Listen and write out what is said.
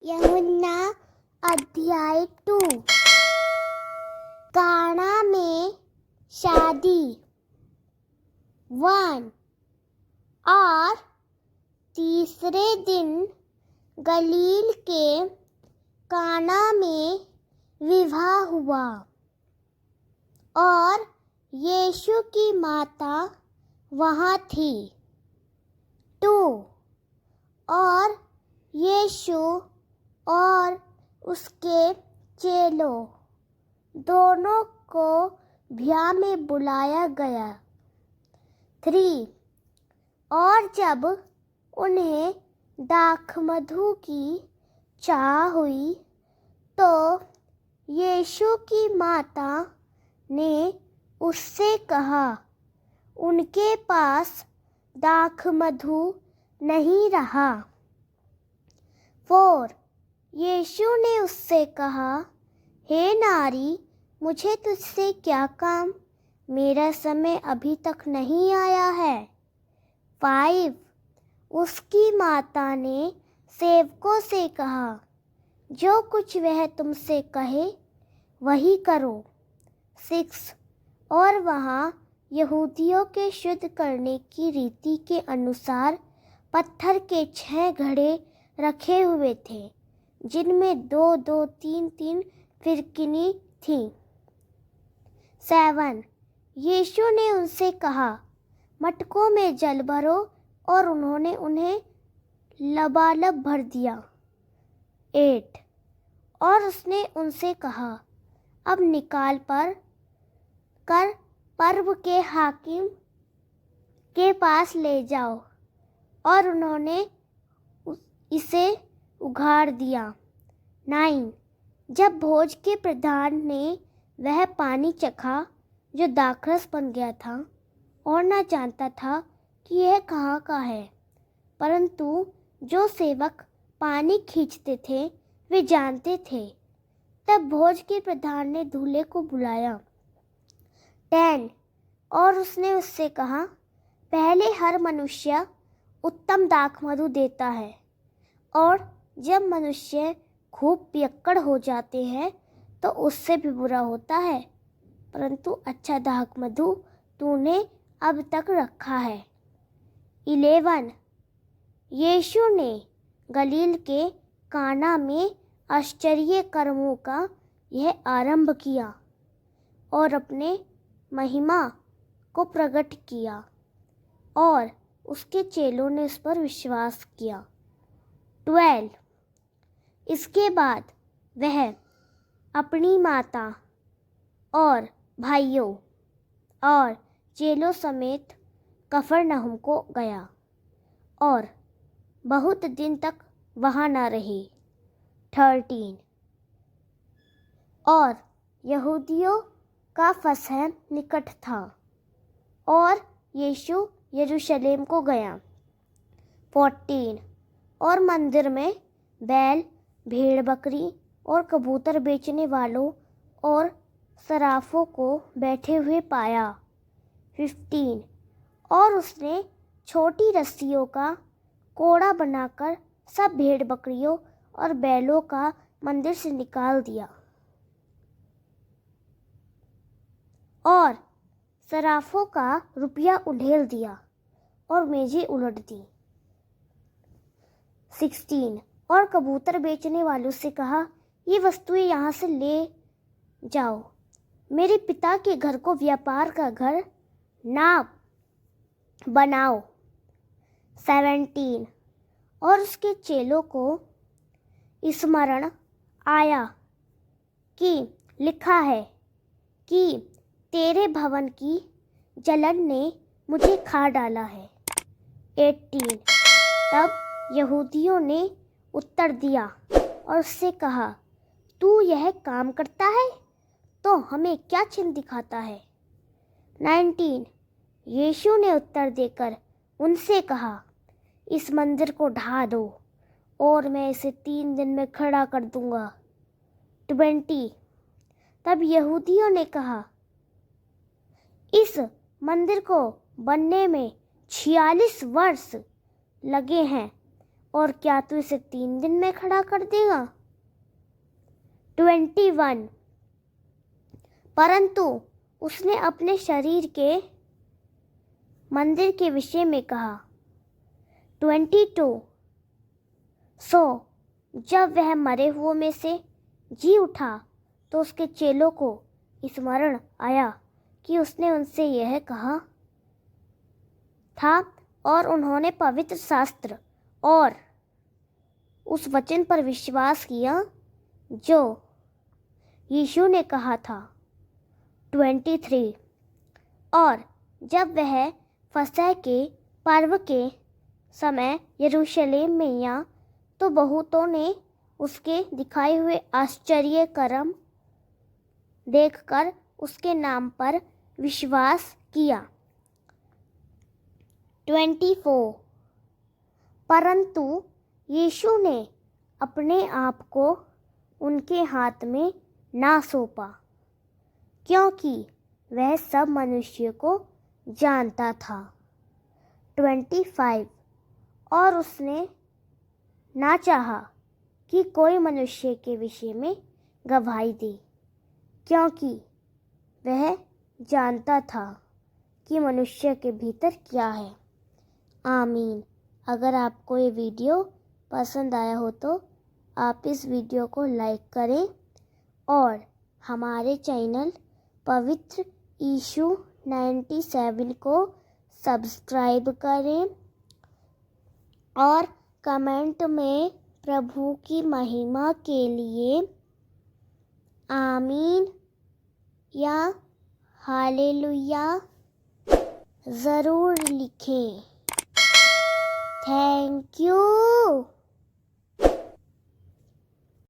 यूहन्ना अध्याय 2। काना में शादी 1। और तीसरे दिन गलील के काना में विवाह हुआ और यीशु की माता वहाँ थी। 2। और यीशु और उसके चेलों दोनों को ब्याह में बुलाया गया। 3। और जब उन्हें दाखमधु की चाह हुई तो यीशु की माता ने उससे कहा, उनके पास दाखमधु नहीं रहा। 4। यीशु ने उससे कहा, हे नारी, मुझे तुझसे क्या काम? मेरा समय अभी तक नहीं आया है। 5। उसकी माता ने सेवकों से कहा, जो कुछ वह तुमसे कहे वही करो। 6। और वहाँ यहूदियों के शुद्ध करने की रीति के अनुसार पत्थर के 6 घड़े रखे हुए थे, जिनमें 2-2, 3-3 फिरकीनी थीं। 7। यीशु ने उनसे कहा, मटकों में जल भरो, और उन्होंने उन्हें लबालब भर दिया। 8। और उसने उनसे कहा, अब निकाल कर पर्व के हाकिम के पास ले जाओ। और उन्होंने इसे उघाड़ दिया। 9। जब भोज के प्रधान ने वह पानी चखा जो दाखरस बन गया था और न जानता था कि यह कहाँ का है, परंतु जो सेवक पानी खींचते थे वे जानते थे, तब भोज के प्रधान ने दूल्हे को बुलाया। 10। और उसने उससे कहा, पहले हर मनुष्य उत्तम दाखमधु देता है, और जब मनुष्य खूब पियक्कड़ हो जाते हैं तो उससे भी बुरा होता है, परंतु अच्छा दाखमधु तूने अब तक रखा है। 11। यीशु ने गलील के काना में आश्चर्य कर्मों का यह आरंभ किया और अपने महिमा को प्रकट किया, और उसके चेलों ने उस पर विश्वास किया। 12। इसके बाद वह अपनी माता और भाइयों और चेलों समेत कफरनहूम को गया और बहुत दिन तक वहाँ न रही। 13। और यहूदियों का फसह निकट था और यीशु यरूशलेम को गया। 14। और मंदिर में बैल, भेड़ बकरी और कबूतर बेचने वालों और सराफों को बैठे हुए पाया। 15। और उसने छोटी रस्सियों का कोड़ा बनाकर सब भेड़ बकरियों और बैलों का मंदिर से निकाल दिया और सराफों का रुपया उधेल दिया और मेजें उलट दी। 16। और कबूतर बेचने वालों से कहा, ये वस्तुएं यहाँ से ले जाओ, मेरे पिता के घर को व्यापार का घर ना बनाओ। 17। और उसके चेलों को स्मरण आया कि लिखा है कि तेरे भवन की जलन ने मुझे खा डाला है। 18। तब यहूदियों ने उत्तर दिया और उससे कहा, तू यह काम करता है तो हमें क्या चिन्ह दिखाता है? 19। यीशु ने उत्तर देकर उनसे कहा, इस मंदिर को ढा दो और मैं इसे 3 दिन में खड़ा कर दूंगा। 20। तब यहूदियों ने कहा, इस मंदिर को बनने में 46 वर्ष लगे हैं और क्या तू इसे 3 दिन में खड़ा कर देगा? 21 परंतु उसने अपने शरीर के मंदिर के विषय में कहा। 22 सो जब वह मरे हुओं में से जी उठा तो उसके चेलों को स्मरण आया कि उसने उनसे यह कहा था और उन्होंने पवित्र शास्त्र और उस वचन पर विश्वास किया जो यीशु ने कहा था। 23 और जब वह फसह के पर्व के समय यरूशलेम में आया तो बहुतों ने उसके दिखाए हुए आश्चर्य कर्म देखकर उसके नाम पर विश्वास किया। 24 परंतु यीशु ने अपने आप को उनके हाथ में ना सौंपा, क्योंकि वह सब मनुष्य को जानता था। 25 और उसने ना चाहा कि कोई मनुष्य के विषय में गवाही दे, क्योंकि वह जानता था कि मनुष्य के भीतर क्या है। आमीन। अगर आपको ये वीडियो पसंद आया हो तो आप इस वीडियो को लाइक करें और हमारे चैनल पवित्र यीशु 97 को सब्सक्राइब करें और कमेंट में प्रभु की महिमा के लिए आमीन या हालेलुया ज़रूर लिखें। Thank you.